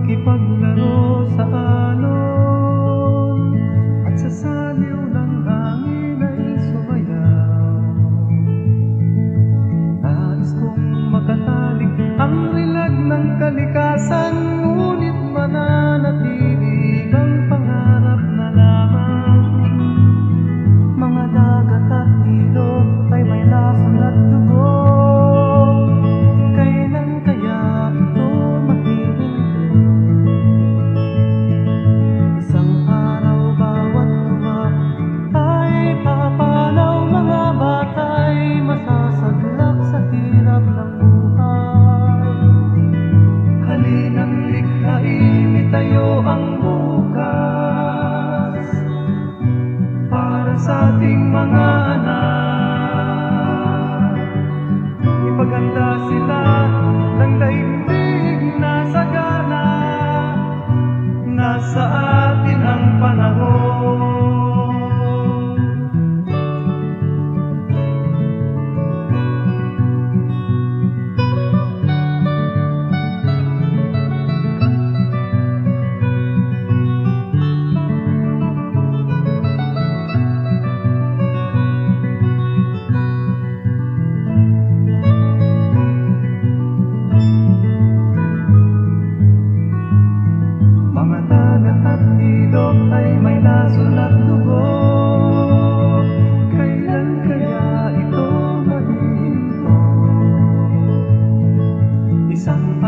makipaglaro sa alon at sa saliw ng hangin ay sumayaw. Nais kong makatalik ang rilag ng kalikasan, ngunit mananatili ang pangarap na lamang. Mga dagat at ilog ay may lason at dugo. Kailan kaya ito mahihinto? Isang araw bawat tuwa ay papanaw, mga bata'y masasaglak sa hirap ng buhay. Halinang likhain, itayo ang bukas para sa ating mga anak. Ipaganda sila ng daigdig na sagana, nasa atin ang panahon. Mga dagat at ilog ay may lason at dugo. Kailan kaya ito mahihinto? Isang